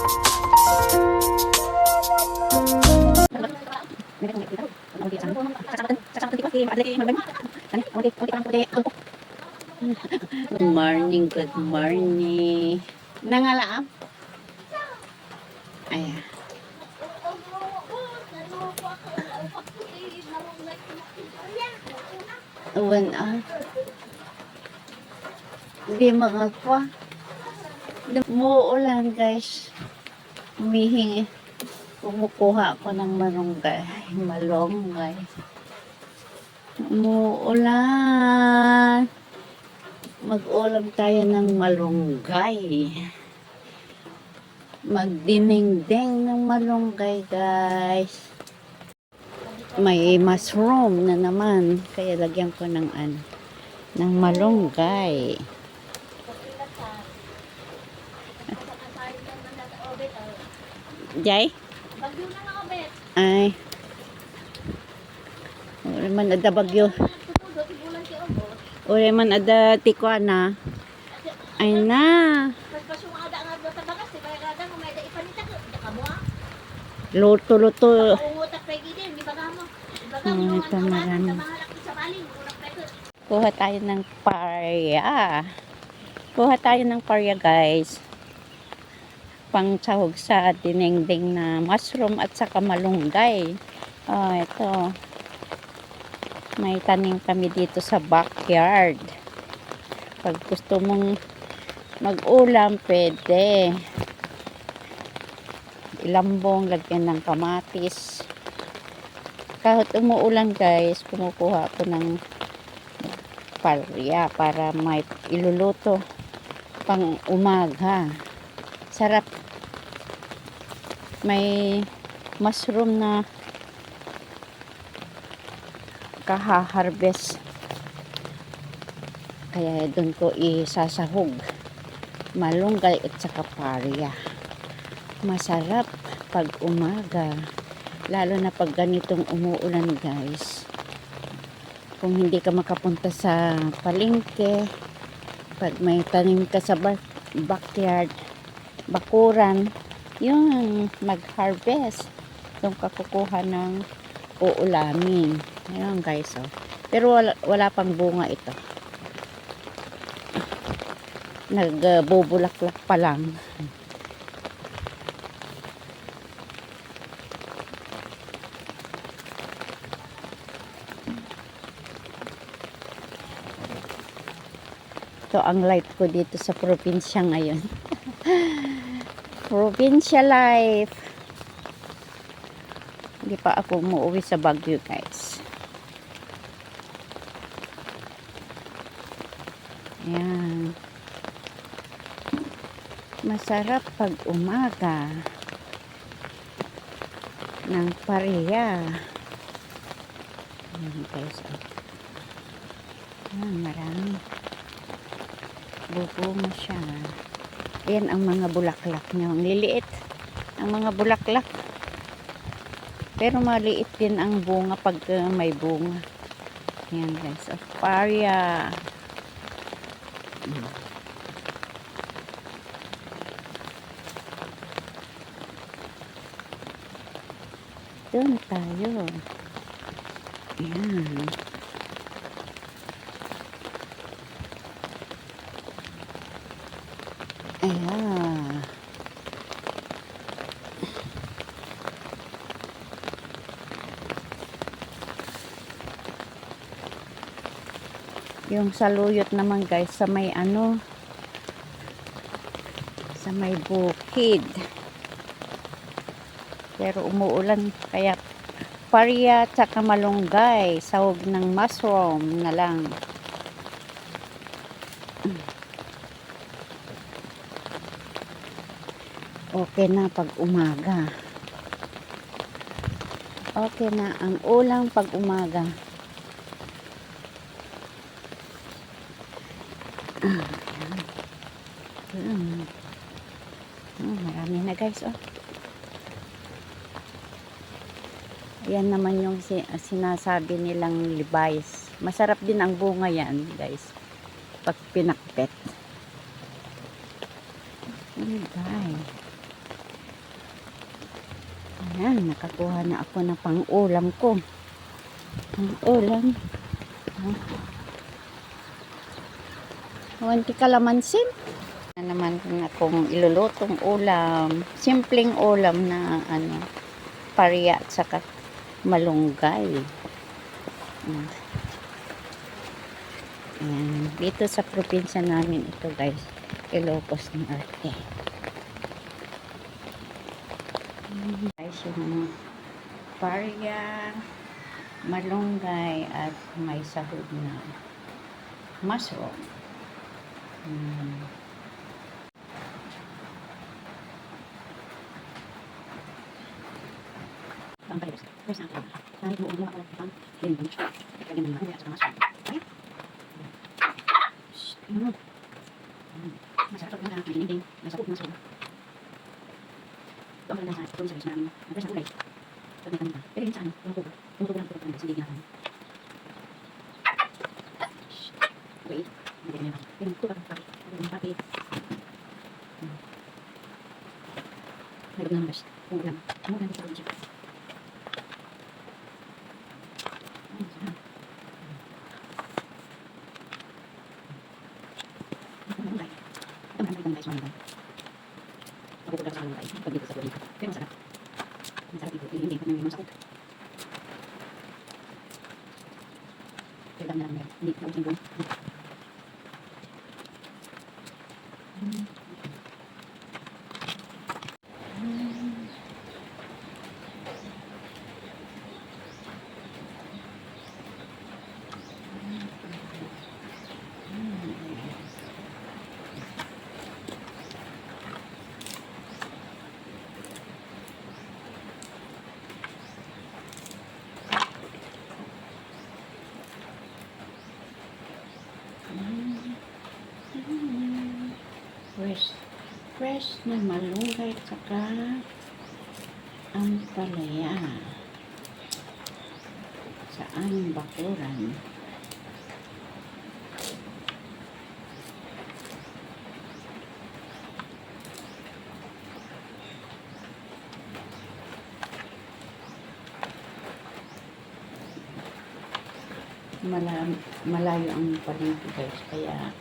Good morning, good morning. Nangalaam? Ayan. Uwan Di mga kwa. Umuulan guys. Humihingi. Kumukuha ako ng malunggay. Umuulan. Mag-ulam tayo ng malunggay. Magdinengdeng ng malunggay guys. May mushroom na naman. Kaya lagyan ko ng malunggay. Jay? Ay. Uri man ada bagyo. Uri man ada tikwana. Ay na. Luto-luto. Ito marami. Kuha tayo ng parya. Kuha tayo ng parya guys. Pang sahog sa dinengdeng na mushroom at saka malunggay. Oh, ito. May tanim kami dito sa backyard. Pag gusto mong mag-ulam, pwede. Ilambong, lagyan ng kamatis. Kahit umuulan guys, kumukuha ako ng parya para may iluluto pang umaga. Sarap. May mushroom na kaha-harvest. Kaya doon ko isasahog. Malunggay at saka parya. Masarap pag umaga. Lalo na pag ganitong umuulan guys. Kung hindi ka makapunta sa palengke, pag may tanim ka sa backyard, bakuran, yung mag-harvest. Doon ka kukuha ng uulamin. Ayan guys, oh. Pero wala pang bunga ito. Nagbubulaklak pa lang. Ito ang life ko dito sa probinsya ngayon. Probinsya life. Hindi pa ako umuwi sa Baguio guys. Ayan. Masarap pag umaga ng parya. Ayan guys. Ayan, marami. Bubunga siya. Ayan ang mga bulaklak niya. Ang liliit. Ang mga bulaklak. Pero maliit din ang bunga pag may bunga. Ayan guys. Parya. Doon tayo. Ayan. Ayan. Yung saluyot naman guys sa may sa may bukid. Pero umuulan kaya parya tsaka malunggay, sahog ng mushroom na lang. Okay na pag umaga. Okay na ang ulang pag umaga. Marami na guys, oh. Yan naman yung sinasabi nilang libayes. Masarap din ang bunga yan guys pag pinakpet. Libay. Ayan, nakakuha na ako na pang-ulam ko. Pang-ulam. Wanti kalamansin. Na naman akong ilulutong ulam. Simpleng ulam na pariya at saka malunggay. Ayan. Dito sa probinsya namin ito guys. Ilocos Norte. Guys, yung pariya, malunggay at may sahog na mushroom. Masarap na dinding, masarap na masarap. Ito ang maganda sa service namin. Nagpres na guys. Ito na kanina. Pero yun sa tumutubo. Tumutubo lang ito kanina. Hindi ginagawa. Okay. Hindi na. Pero ito lang papi. Ito lang papi. Nagod na guys. Kung ulam. Ano lang ito siya. Ako sa kanila pag dito sa kulit. Pero masarap. Masarap dito. Hindi pa namin masakot. Pero dami na lang. Hindi na usin doon. Fresh na malunggay at saka ampalaya sa aming bakuran. Malayo ang palengke guys, kaya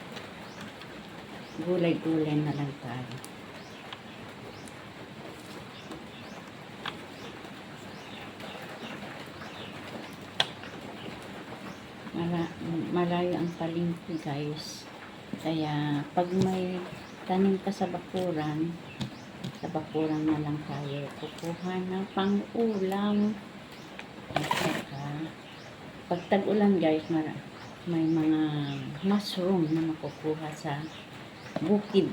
gulay-gulay na lang tayo. Malayo ang palengke guys, kaya pag may tanim ka sa bakuran na lang tayo kukuha ng pang-ulam. At saka pag tag-ulan guys, may mga mushroom na makukuha sa bukid.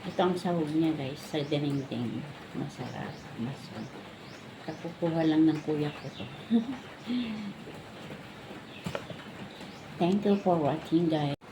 Ito ang sahog niya guys, sa dinding. Masarap. Kakukuha lang ng kuya ko to. Thank you for watching guys.